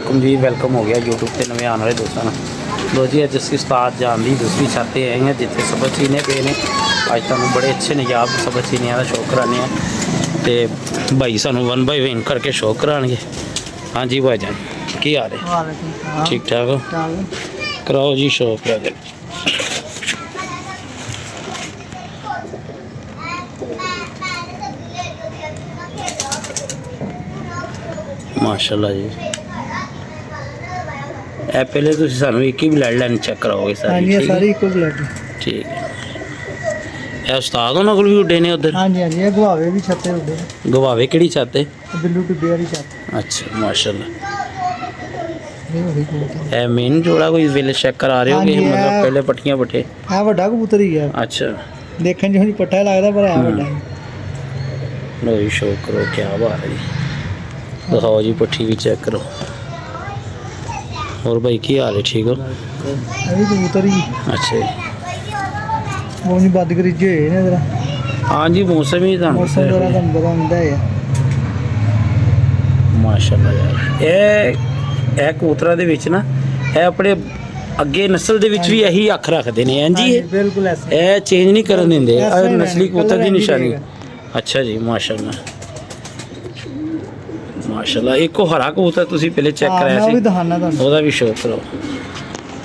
जी welcome हो गया YouTube से नवे आने वाले दोस्तों ना। लो जी अज असी उस्ताद जान की दूसरी छत पर आए हैं जिथे सबक सीने पे ने। अज तुम बड़े अच्छे निजाब सबक सीने का शौक कराने तो भाई सानू 1 बाय 1 करके शौक कराएंगे। हाँ जी भाई जान की हाल है? ठीक ठाक हो? कराओ जी शौक है। माशाल्लाह जी ए पहले तुम सानू एक ही ब्लड लाइन चेक कराओगे सारी इको ब्लड ठीक है। ए उस्ताद उन्होंने को भी उड्डे ने उधर? हाँ जी हाँ जी गवावे भी छत्ते उड्डे। गवावे किहड़ी छत है? बिल्लू टिब्बे वाली छत। अच्छा माशाल्लाह। ए मेन जोड़ा कोई वेले चेक करा रहे हो कि मतलब पहले पट्टियां पट्ठे? हां बड़ा कबूतर ही है। अच्छा देखने जो नहीं पट्टा लगदा पर है बड़ा। लो जी शो करो क्या बात है जी। दिखाओ जी पट्टी भी चेक करो। और भाई की हाल है? ठीक हो? अभी कबूतर ही। अच्छा वो नहीं बद गरीजे होए ने जरा। हाँ जी मौसम ही मौसम जरा तुहानू पता हुंदा है माशाल्लाह यार। ए कबूतरां दे विच ना ए अपने अगे नस्ल दे विच भी यही अख रखते हैं। हां जी बिल्कुल ऐसे ए चेंज नहीं करन दिंदे नस्ली कबूतर दी निशानी। अच्छा जी माशाल्लाह माशाल्लाह। एक हरा कबूतर तुसी पहले चेक कराया सी ओदा भी शौक करो।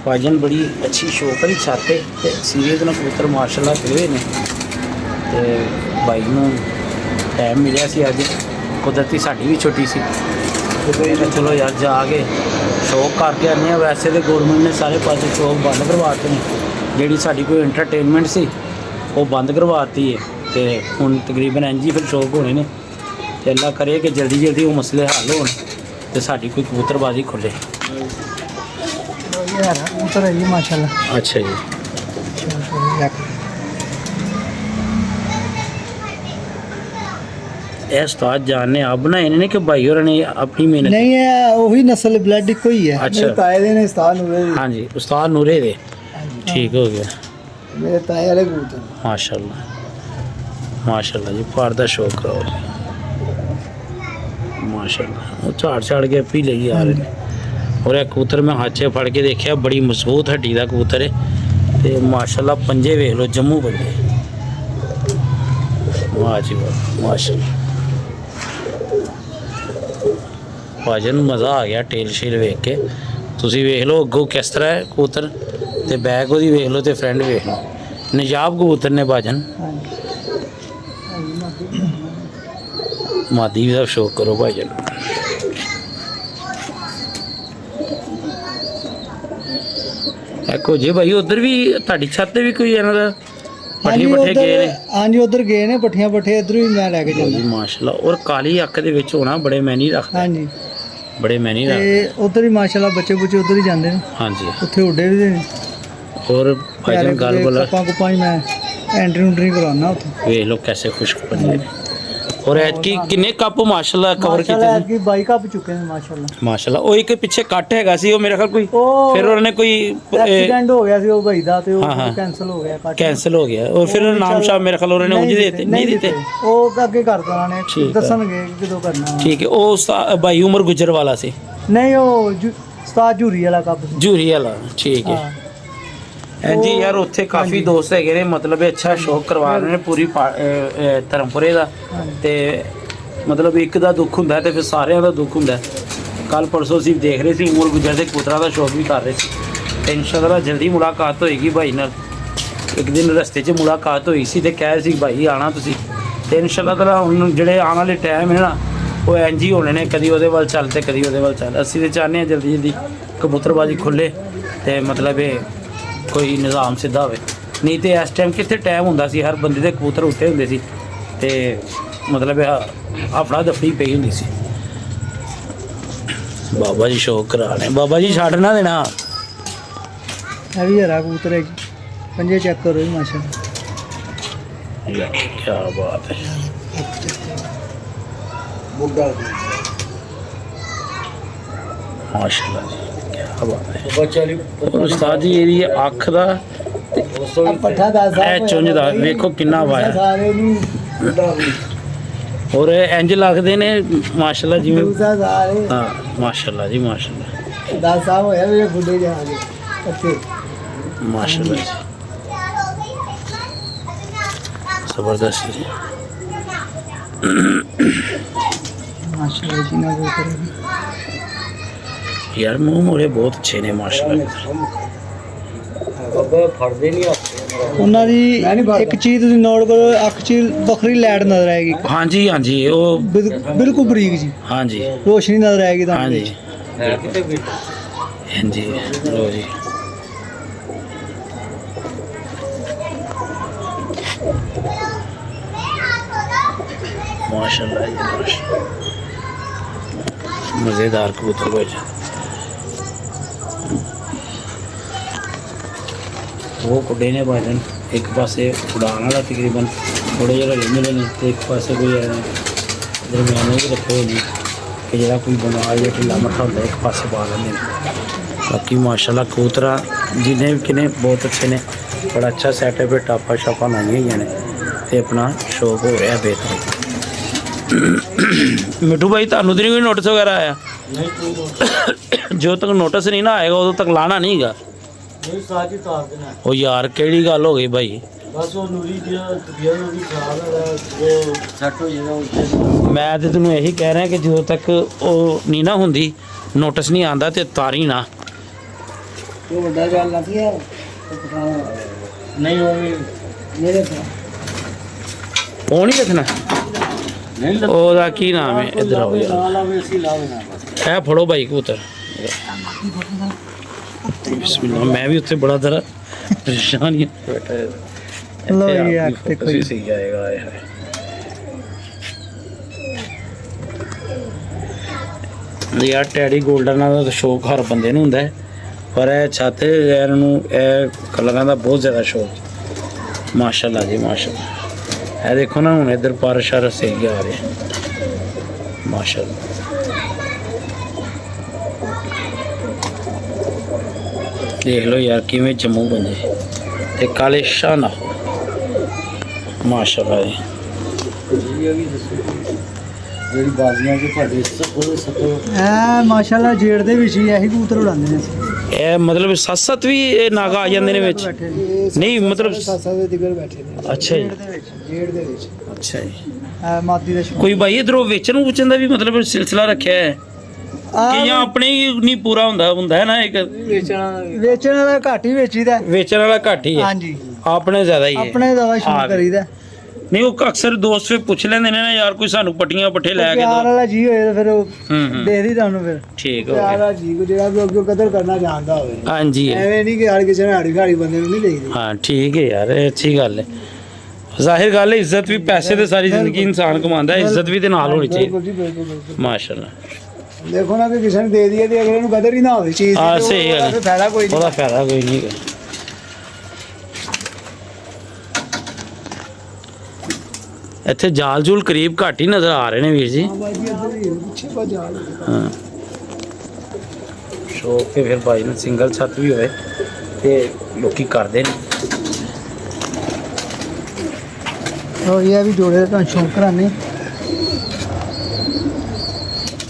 भाजन बड़ी अच्छी शौक वाली छत है ते सीरीज ना कबूतर माशाल्लाह फिरे ने ते भाई नूं टाइम मिलिया सी अज कुदरती साडी भी छुट्टी सी तो चलो यार जाके शौक करके आने। वैसे तो गौरमेंट ने सारे पासे शौक बंद करवाते हैं जिहड़ी साडी कोई एंटरटेनमेंट सी वो बंद करवाती है तो हुण तकरीबन इंज ही फिर शौक होने ने। अल्लाह करे कि जल्दी जल्दी वो मसले हल हो तो साड़ी कोई कबूतरबाजी खुले। कबूतर है जी माशाल्लाह। अच्छा जी ए उस्ताद जान ने आप बनाए ने कि भाई और ने अपनी मेहनत? नहीं है वही नस्ल ब्लड को ही है। अच्छा ताए दे ने उस्ताद नूरे। हाँ जी उस्ताद नूरे दे ठीक हो गया मेरे ताए वाले कबूतर माशाल्लाह माशाल्लाह जी। पार दा शौक करो जी माशाल्लाह। वो झाड़ के पी ले आ रहे हैं। और एक कबूतर मैं हाथ से फड़ के देखा बड़ी मजबूत हड्डी का कबूतर है तो माशाल्लाह पंजे वेख लो जम्मू पंजे वाह जी वाह माशाल्लाह। भाजन मज़ा आ गया टेल शेल वेख के। तुसी वेख लो अगों किस तरह है कबूतर तो बैक वो वेख लो तो फ्रेंड वेख लो निजाब कबूतर ने भाजन। मादी का शौक करो भाईजन। देखो जी भाई उधर भी ताड़ी छत भी कोई इन्हों पट्ठे पट्ठे गए ने? हाँ जी उधर गए ने पट्ठियां पट्ठे इधर भी मैं लैके जाना माशाल्लाह। और काली अख दे विच होना बड़े मैनी रखदा। हाँ जी बड़े मैनी रखदा उधर ही माशाल्लाह बच्चे बुच्चे उधर ही जांदे ने। हाँ जी उत्थे उड्डे भी ने। और भाईजन गल बोला कप्पा कुप्पा ही मैं एंट्री कराना उत्थे वेख लो कैसे खुशक बने। और एतकी किन्ने कप माशाल्लाह कवर कीते थे? 22 कप चुके हैं माशाल्लाह माशाल्लाह। ओ एक पीछे कट हैगा सी ओ मेरे ख्याल कोई फिर उन्होंने कोई एक्सीडेंट हो गया सी ओ भाई दा ते ओ कैंसिल हो गया कैंसिल हो गया। और फिर नाम शाह मेरे ख्याल उन्होंने उंज देते नहीं देते ओ आगे कर देना ने दसणगे किदों करना। ठीक है ओ भाई उमर गुजर वाला सी नहीं ओ उस्ताद जूरी वाला कप जूरी वाला ठीक है। जी यार उत्थे काफ़ी दोस्त है ने मतलब अच्छा शौक करवा रहे हैं पूरी धर्मपुरे का ते मतलब एक का दुख होंगे तो फिर सारे का दुख होंगे। कल परसों असीं देख रहे थे उमर गुजर के पुत्रा का शौक भी कर रहे थे तो इंशाअल्लाह जल्दी मुलाकात होएगी भाई नाल। एक दिन रस्ते च मुलाकात हुई सी ते कह सी भाई आना तुसीं ते इंशाअल्लाह ताला हुण जिहड़े आने वाले टाइम है ना वो इंज ही होने ने कदी ओहदे वल चल ते कदी ओहदे वल चल। असीं ते चाहते हैं जल्दी जल्दी कबूतरबाजी खुले ते मतलब कोई निज़ाम सीधा हो नहीं तो इस टाइम कितने टाइम होंदा सी हर बंदे दे कबूतर उत्ते हुंदे सी ते मतलब हफड़ा दफड़ी पई हुंदी सी। बाबा जी शौक करा रहे बाबा जी छड्ड ना देना। है भी हरा कबूतर है पंजे चेक करो जी माशाल्लाह क्या बात है। माशाल्लाह जी और उस्ताद जी ये अख दा चुंझ दा वेखो किन्ना वाया और इंज लगते ने माशाल्लाह जिवें दूसरा साल है हाँ माशाल्लाह जी माशाल्लाह 10 साल होया मेरे बुढ़े जाने अच्छे माशाल्लाह जी जबरदस्त जी माशाल्लाह जी ना वो करेगी यार मुंह मोरे बहुत अच्छे ने माशाल्लाह फड़दे नहीं ਉਹਨਾਂ ਦੀ ਇੱਕ ਚੀਜ਼ ਤੁਸੀਂ ਨੋਟ ਕਰੋ ਅੱਖ 'ਚ ਵੱਖਰੀ ਲਾਈਟ ਨਜ਼ਰ ਆਏਗੀ हाँ जी वो ਬਿਲਕੁਲ ਬਰੀਕ ਜੀ हाँ जी ਰੋਸ਼ਨੀ ਨਜ਼ਰ ਆਏਗੀ हाँ ਤੁਹਾਨੂੰ जी हाँ जी लो जी माशाल्लाह जी माशाल्लाह मज़ेदार कबूतर भाई वो कुड़े ने भाजन एक पासे उड़ान वाला तकरीबन थोड़े जगह मिले ने तो एक पासे कोई दरम्याने भी रखे हुए हैं कि जरा कोई बीमार या ढिला मट्ठा होता है एक पासे पा लेंगे बाकी माशाल्लाह कबूतरा जिन्हें भी किने बहुत अच्छे ने बड़ा अच्छा सैटअप है टापा शापा लाई हुई ने तो अपना शौक हो रहा बेहतर मिठू भाई ਤੁਹਾਨੂੰ तो नहीं कोई नोटिस वगैरह आया जो तक नोटिस नहीं ना आएगा उदों तक लाना नहीं गा ਉਹ ਯਾਰ ਕਿਹੜੀ ਗੱਲ ਹੋ ਗਈ ਭਾਈ ਬਸ ਉਹ ਨੂਰੀ ਦੀ ਤਬੀਅਤ ਉਹਦੀ ਖਰਾਬ ਹੈ ਉਹ ਸੈੱਟ ਹੋ ਜਾਏਗਾ ਉੱਥੇ ਮੈਂ ਤੇ ਤੈਨੂੰ ਇਹੀ ਕਹਿ ਰਿਹਾ ਕਿ ਜਦੋਂ ਤੱਕ ਉਹ ਨਹੀਂ ਨਾ ਹੁੰਦੀ ਨੋਟਿਸ ਨਹੀਂ ਆਂਦਾ ਤੇ ਤਾਰੀ ਨਾ ਉਹ ਵੱਡਾ ਗੱਲ ਲੱਗੀ ਹੈ ਨਹੀਂ ਉਹ ਵੀ ਮੇਰੇ ਉਹ ਨਹੀਂ ਦੱਸਣਾ ਨਹੀਂ ਉਹਦਾ ਕੀ ਨਾਮ ਹੈ ਇੱਧਰ ਆਓ ਯਾਰ ਲਾ ਲਾਵੇ ਅਸੀਂ ਲਾਵੇ ਇਹ ਫੜੋ ਭਾਈ ਕਬੂਤਰ ਬਿਸਮਿਲ੍ਲਾ ਮੈਂ ਵੀ ਉੱਥੇ ਬੜਾ ਜ਼ਰਾ ਪਰੇਸ਼ਾਨ ਹੀ ਬੈਠਾ ਲੋ ਇਹ ਅੱਖ ਤੇ ਕੋਈ ਸਹੀ ਜਾਏਗਾ ਆਏ ਹਾਏ ਯਾਰ ਟੈਡੀ ਗੋਲਡਨ ਦਾ ਤਾਂ ਸ਼ੌਕ ਹਰ ਬੰਦੇ ਨੂੰ ਹੁੰਦਾ ਹੈ ਪਰ ਇਹ ਛੱਤ ਯਾਰ ਨੂੰ ਇਹ ਕਲਰਾਂ ਦਾ ਬਹੁਤ ਜ਼ਿਆਦਾ ਸ਼ੌਕ ਮਾਸ਼ਾਅੱਲਾ ਜੀ ਮਾਸ਼ਾਅੱਲਾ ਇਹ ਦੇਖੋ ਨਾ ਹੁਣ ਇੱਧਰ ਪਾਰਸ਼ਾ ਸਹੀ ਆ ਰਹੇ ਮਾਸ਼ਾਅੱਲਾ देख लो यार किमें जम्मू बने ते काले शाह ना हो माशाल्लाह ਜਿਹੜੀ ਬਾਜ਼ੀਆਂ ਦੇ ਤੁਹਾਡੇ ਉਹਦੇ ਸੱਤੋਂ ਮਾਸ਼ਾਅੱਲਾ ਜੇੜ ਦੇ ਵਿੱਚ ਹੀ ਇਹੀ ਕਬੂਤਰ ਉਡਾਉਂਦੇ ਨੇ ਇਹ ਮਤਲਬ ਸੱਤ ਵੀ ਇਹ ਨਾਗਾ ਆ ਜਾਂਦੇ ਨੇ ਵਿੱਚ ਨਹੀਂ ਮਤਲਬ ਸੱਤ ਦੇ ਦਿਗਰ ਬੈਠੇ ਨੇ ਅੱਛਾ ਜੀ ਜੇੜ ਦੇ ਵਿੱਚ ਅੱਛਾ ਜੀ ਮਾਦੀ ਦਾ ਸ਼ੌਕ ਕੋਈ ਭਾਈ ਇਧਰੋਂ ਵੇਚਣ ਵੂਚਣ ਦਾ ਵੀ ਮਤਲਬ ਸਿਲਸਿਲਾ ਰੱਖਿਆ ਹੈ ਕਿ ਜਾਂ ਆਪਣੇ ਹੀ ਨਹੀਂ ਪੂਰਾ ਹੁੰਦਾ ਹੈ ਨਾ ਇੱਕ ਵੇਚਣ ਵਾਲਾ ਘੱਟ ਹੀ ਵੇਚੀਦਾ ਵੇਚਣ ਵਾਲਾ ਘੱਟ ਹੀ ਹੈ ਹਾਂਜੀ ਆਪਣੇ ਜ਼ਿਆਦਾ ਹੀ ਹੈ ਆਪਣੇ ਜ਼ਿਆਦਾ ਸ਼ੌਕ ਕਰੀਦਾ ਨਹੀਂ ਉਹ ਅਕਸਰ ਦੋਸਤ ਵੀ ਪੁੱਛ ਲੈਂਦੇ ਨੇ ਨਾ ਯਾਰ ਕੋਈ ਸਾਨੂੰ ਪੱਟੀਆਂ ਪੱਠੇ ਲੈ ਕੇ ਪਿਆਰ ਦੋ ਵਾਲਾ ਜੀ ਹੋਏ ਤਾਂ ਫਿਰ ਉਹ ਦੇ ਦੀ ਤੁਹਾਨੂੰ ਫਿਰ ਠੀਕ ਹੋ ਪਿਆਰ ਗਿਆ ਵਾਲਾ ਜੀ ਕੋ ਜਿਹੜਾ ਵੀ ਅੱਗੇ ਕਦਰ ਕਰਨਾ ਜਾਣਦਾ ਹੋਵੇ ਹਾਂਜੀ ਐਵੇਂ ਨਹੀਂ ਕਿ ਹਰ ਕਿਸੇ ਨੇ ਹਾੜੀ ਖਾੜੀ ਬੰਦੇ ਨੂੰ ਨਹੀਂ ਦੇਈਦੀ ਹਾਂ ਠੀਕ ਹੈ ਯਾਰ ਇਹ ਅੱਛੀ ਗੱਲ ਹੈ ਜ਼ਾਹਿਰ ਗੱਲ ਹੈ ਇੱਜ਼ਤ ਵੀ ਪੈਸੇ ਤੇ ਸਾਰੀ ਜ਼ਿੰਦਗੀ ਇਨਸਾਨ ਕਮਾਉਂਦਾ ਹੈ ਇੱਜ਼ਤ ਵੀ ਤੇ ਨਾਲ ਹੋਣੀ ਬਿਲਕੁਲ ਚਾਹੀਦੀ ਜੀ ਬਿਲਕੁਲ ਮਾਸ਼ਾਅੱਲਾ ਦੇਖੋ ਨਾ ਕਿ ਕਿਸੇ ਨੇ ਦੇ ਦਈਏ ਤੇ ਅਗਲੇ ਨੂੰ ਕਦਰ ਹੀ ਨਾ ਹੋਵੇ ਚੀਜ਼ ਦੀ ਹਾਂ ਤੇ ਸਹੀ ਉਹਦਾ ਗੱਲ ਫਿਰ ਫਾਇਦਾ ਕੋਈ ਨਹੀਂ ਉਹਦਾ ਫਾਇਦਾ ਕੋਈ ਨਹੀਂ ਹੈਗਾ ਇੱਥੇ ਜਾਲ ਜੂਲ ਕਰੀਬ ਘੱਟ ਹੀ ਨਜ਼ਰ ਆ ਰਹੇ ਨੇ ਵੀਰ ਜੀ ਹਾਂ ਬਾਈ ਜੀ ਇੱਧਰ ਹੀ ਪਿੱਛੇ ਭੱਜ ਜਾ ਹਾਂ ਸ਼ੌਕ ਤੇ ਫਿਰ ਭਾਈ ਨੂੰ ਸਿੰਗਲ ਛੱਤ ਵੀ ਹੋਵੇ ਤੇ ਲੋਕੀ ਕਰਦੇ ਨੇ ਉਹ ਇਹ ਵੀ ਜੋੜੇ ਦਾ ਤੁਹਾਨੂੰ ਸ਼ੌਂਕ ਕਰਾਣੇ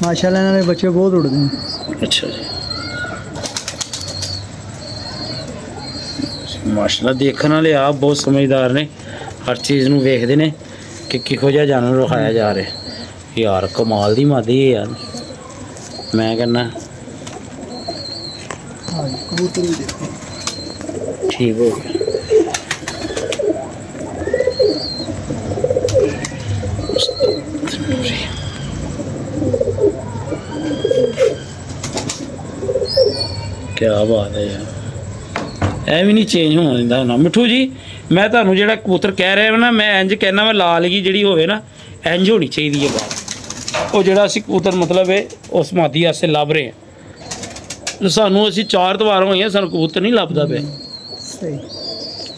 ਮਾਸ਼ਾਅੱਲਾ ਇਹਨਾਂ ਦੇ ਬੱਚੇ ਬਹੁਤ ਉੜਦੇ ਨੇ ਅੱਛਾ ਜੀ ਮਾਸ਼ਾਅੱਲਾ ਦੇਖਣ ਵਾਲੇ ਆਪ ਬਹੁਤ ਸਮਝਦਾਰ ਨੇ ਹਰ ਚੀਜ਼ ਨੂੰ ਵੇਖਦੇ ਨੇ ਕਿ ਕਿਹੋ ਜਿਹਾ ਜਾਨਵਰ ਰਖਾਇਆ ਜਾ ਰਿਹਾ ਯਾਰ ਕਮਾਲ ਦੀ ਮਾਦੀ ਹੈ ਯਾਰ ਮੈਂ ਕਹਿੰਦਾ ਹਾਂ ਕਬੂਤਰ ਵੀ ਦੇਖੋ ਠੀਕ ਹੋ ਗਿਆ क्या बात है यार ਐ ਵੀ ਨਹੀਂ ਚੇਂਜ ਹੋਣ ਦਿੰਦਾ ਨਾ ਮਿੱਠੂ ਜੀ ਮੈਂ ਤੁਹਾਨੂੰ ਜਿਹੜਾ ਕਬੂਤਰ ਕਹਿ ਰਿਹਾ ਨਾ ਮੈਂ ਇੰਜ ਕਹਿਣਾ ਮੈਂ ਲਾਲਗੀ ਜਿਹੜੀ ਹੋਵੇ ਨਾ ਇੰਜ ਹੋਣੀ ਚਾਹੀਦੀ ਹੈ ਬਾਤ ਉਹ ਜਿਹੜਾ ਅਸੀਂ ਕਬੂਤਰ ਮਤਲਬ ਹੈ ਉਸ ਮਾਦੀ ਵਾਸਤੇ ਲੱਭ ਰਹੇ ਹਾਂ ਸਾਨੂੰ ਅਸੀਂ 4 ਦਵਾਰ ਹੋਈਆਂ ਸਾਨੂੰ ਕਬੂਤਰ ਨਹੀਂ ਲੱਭਦਾ ਪਿਆ ਸਹੀ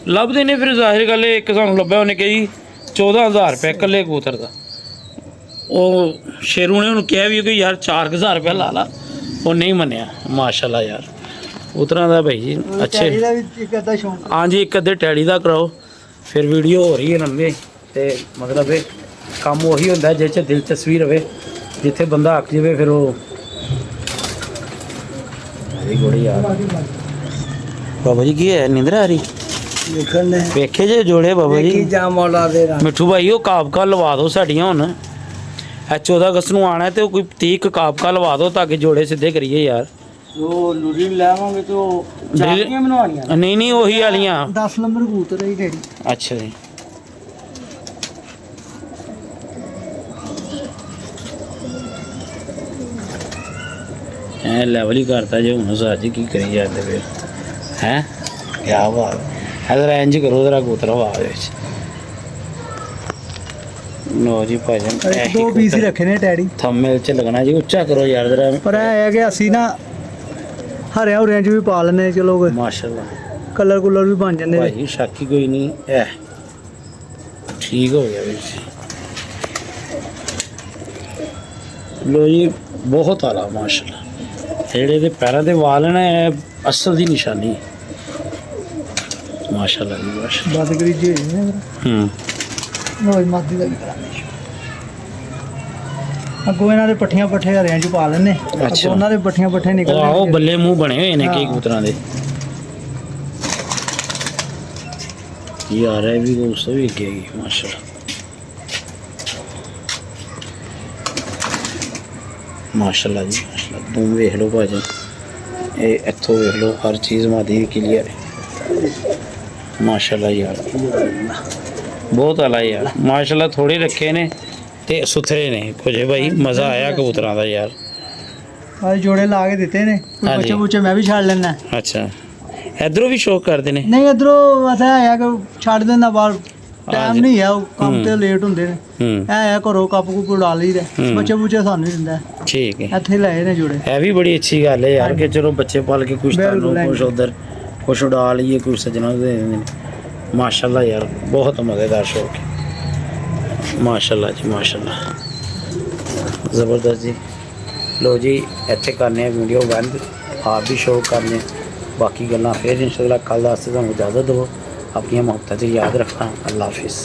ਲੱਭਦੇ ਨੇ ਫਿਰ ਜ਼ਾਹਿਰ ਗੱਲ ਹੈ ਇੱਕ ਸਾਨੂੰ ਲੱਭਿਆ ਉਹਨੇ ਕਹੀ 14000 ਰੁਪਏ ਇਕੱਲੇ ਕਬੂਤਰ ਦਾ ਉਹ ਸ਼ੇਰੂ ਨੇ ਉਹਨੂੰ ਕਿਹਾ ਵੀ ਕਿ ਯਾਰ 4000 ਰੁਪਏ ਲਾ ਲਾ ਉਹ ਨਹੀਂ ਮੰਨਿਆ ਮਾਸ਼ਾਅੱਲਾ ਯਾਰ ਉਤਰਾਂ ਦਾ ਭਾਈ ਜੀ ਅੱਛੇ ਇਹਦਾ ਵੀ ਇੱਕ ਅੱਧਾ ਸ਼ੌਂਕ ਹਾਂਜੀ ਇੱਕ ਅੱਧੇ ਟੈਡੀ ਦਾ ਕਰਾਓ ਫਿਰ ਵੀਡੀਓ ਹੋ ਰਹੀ ਹੈ ਲੰਬੀ ਤੇ ਮਤਲਬ ਇਹ ਕੰਮ ਉਹੀ ਹੁੰਦਾ ਜਿਹ 'ਚ ਦਿਲਚਸਪੀ ਰਵੇ, ਜਿੱਥੇ ਬੰਦਾ ਅੱਕ ਜਾਵੇ ਫਿਰ ਉਹ ਗੋੜੀ ਯਾਰ। ਬਾਬਾ ਜੀ ਕੀ ਹੈ, ਨੀਂਦਰ ਆ ਰਹੀ? ਵੇਖੇ ਜੇ ਜੋੜੇ ਬਾਬਾ ਜੀ ਮਿੱਠੂ ਭਾਈ, ਉਹ ਕਾਬਕਾ ਲਵਾ ਦਿਓ ਸਾਡੀਆਂ ਹੁਣ। ਇਹ 14 ਅਗਸਤ ਨੂੰ ਆਣਾ ਤੇ ਉਹ ਕੋਈ 30 ਕਾਬਕਾ ਲਵਾ ਦਿਓ ਤਾਂ ਕਿ ਜੋੜੇ ਸਿੱਧੇ ਕਰੀਏ ਯਾਰ। ਉਹ ਲੁਰੀ ਲੈਵਾਂਗੇ ਤੇ ਉਹ ਚਾਕੀਆਂ ਬਣਵਾਉਣੀਆਂ। ਨਹੀਂ ਨਹੀਂ ਉਹੀ ਵਾਲੀਆਂ 10 ਨੰਬਰ ਕਬੂਤਰ ਹੈ ਡੈਡੀ। ਅੱਛਾ ਜੀ। ਐ ਲੈਵਲ ਹੀ ਕਰਤਾ ਜੇ ਹੁਣ ਸਾਜ ਕੀ ਕਰੀ ਜਾਂਦੇ ਫਿਰ ਹੈ। ਕਿਆ ਬਾਤ ਹੈ, ਜ਼ਰਾ ਇੰਜ ਕਰੋ, ਜ਼ਰਾ ਕਬੂਤਰ ਹਵਾ ਦੇ ਵਿੱਚ। ਲੋ ਜੀ ਭਾਜਨ, ਦੋ ਪੀਸ ਹੀ ਰੱਖੇ ਨੇ ਡੈਡੀ, ਥੰਬਨੇਲ 'ਚ ਲੱਗਣਾ ਜੀ। ਉੱਚਾ ਕਰੋ ਯਾਰ ਜ਼ਰਾ। ਪਰ ਇਹ ਹੈ ਕਿ ਅਸੀਂ ਨਾ ਹਰਿਆਂ ਹੁਰਿਆਂ 'ਚ ਵੀ ਪਾ ਲੈਂਦੇ ਚਲੋ, ਮਾਸ਼ਾਅੱਲਾ ਕਲਰ ਕੁਲਰ ਵੀ ਬਣ ਜਾਂਦੇ ਭਾਈ, ਸ਼ੱਕ ਹੀ ਕੋਈ ਨਹੀਂ। ਐ ਠੀਕ ਹੋ ਗਿਆ ਵੀਰ ਜੀ। ਲੋ ਜੀ ਬਹੁਤ ਆਲਾ ਮਾਸ਼ਾਅੱਲਾ। ਜਿਹੜੇ ਇਹਦੇ ਪੈਰਾਂ ਦੇ ਵਾਲ ਨੇ ਇਹ ਅਸਲ ਦੀ ਨਿਸ਼ਾਨੀ ਮਾਸ਼ਾਅੱਲਾ ਜੀ ਮਾਸ਼ਾਅੱਲਾ। ਬਦਗਰੀ ਜੀ ਹੋਈ ਨੇ ਨੋਈ ਮਾਦੀ ਦਾ ਵੀ ਕਰਾਂਗੇ। ਅੱਗੋਂ ਇਹਨਾਂ ਦੇ ਪੱਠੀਆਂ ਪੱਠੇ ਹਰਿਆਂ 'ਚ ਪਾ ਲੈਂਦੇ, ਅੱਗੋਂ ਉਹਨਾਂ ਦੇ ਪੱਠੀਆਂ ਪੱਠੇ ਨਿਕਲਦੇ। ਆਹੋ ਬੱਲੇ ਮੂੰਹ ਬਣੇ ਹੋਏ ਨੇ ਕਈ ਕਬੂਤਰਾਂ ਦੇ ਯਾਰ। ਇਹ ਵੀ ਦੋਸਤੋ ਵੀ ਅੱਗੇ ਗਈ ਮਾਸ਼ਾਅੱਲਾ ਮਾਸ਼ਾਅੱਲਾ ਜੀ ਮਾਸ਼ਾਅੱਲਾ। ਤੂੰ ਵੇਖ ਲਓ ਭਾਜੀ, ਇਹ ਇੱਥੋਂ ਵੇਖ ਲਓ, ਹਰ ਚੀਜ਼ ਮਾਦੀ ਕਲੀਅਰ ਹੈ ਮਾਸ਼ਾਅੱਲਾ ਯਾਰ। ਬਹੁਤ ਆਲਾ ਯਾਰ ਮਾਸ਼ਾਅੱਲਾ। ਥੋੜੇ ਰੱਖੇ ਨੇ ਤੇ ਸੁਥਰੇ ਨੇ ਕੁਝ ਭਾਈ, ਮਜ਼ਾ ਆਇਆ ਕਬੂਤਰਾਂ ਦਾ ਯਾਰ। ਅੱਜ ਜੋੜੇ ਲਾ ਕੇ ਦਿੱਤੇ ਨੇ, ਬੱਚੇ ਬੁੱਚੇ ਮੈਂ ਵੀ ਛੱਡ ਲੈਣਾ। ਅੱਛਾ, ਇਧਰੋਂ ਵੀ ਸ਼ੌਕ ਕਰਦੇ ਨੇ? ਨਹੀਂ ਇਧਰੋਂ ਬਸ ਆਇਆ ਕਿ ਛੱਡ ਦਿੰਦਾ ਬਾਹਰ, ਟਾਈਮ ਨਹੀਂ ਹੈ, ਉਹ ਕੰਮ ਤੇ ਲੇਟ ਹੁੰਦੇ ਨੇ। ਇਹ ਆ ਘਰੋਂ ਕੱਪ ਕੁਪ ਉਡਾ ਲਈਦਾ, ਬੱਚੇ ਬੁੱਚੇ ਸਾਨੂੰ ਹੀ ਦਿੰਦਾ। ਠੀਕ ਹੈ, ਇੱਥੇ ਲਾਏ ਨੇ ਜੋੜੇ। ਇਹ ਵੀ ਬੜੀ ਅੱਛੀ ਗੱਲ ਹੈ ਯਾਰ ਕਿ ਚਲੋ ਬੱਚੇ ਪਾਲ ਕੇ ਕੁਛ ਤੁਹਾਨੂੰ ਕੁਛ ਉਧਰ ਕੁਛ ਉਡਾ ਲਈਏ, ਕੁਛ ਸੱਜਣਾ ਦੇ ਦਿੰਦੇ ਨੇ ਮਾਸ਼ਾਅੱਲਾ ਯਾਰ। ਬਹੁਤ ਮਜ਼ੇਦਾਰ ਸ਼ੌਕ ਹੈ ਮਾਸ਼ਾਅੱਲਾ ਜੀ ਮਾਸ਼ਾਅੱਲਾ, ਜ਼ਬਰਦਸਤ ਜੀ। ਲੋ ਜੀ ਇੱਥੇ ਕਰਨੇ ਆ ਵੀਡੀਓ ਬੰਦ, ਆਪ ਵੀ ਸ਼ੌਕ ਕਰਨੇ, ਬਾਕੀ ਗੱਲਾਂ ਫਿਰ ਇੰਸ਼ਾਅੱਲਾ ਕੱਲ੍ਹ ਵਾਸਤੇ ਤੁਹਾਨੂੰ ਇਜਾਜ਼ਤ ਦਿਓ। ਆਪਣੀਆਂ ਮੁਹੱਬਤਾਂ 'ਚ ਯਾਦ ਰੱਖਣਾ। ਅੱਲਾ ਹਾਫਿਜ਼।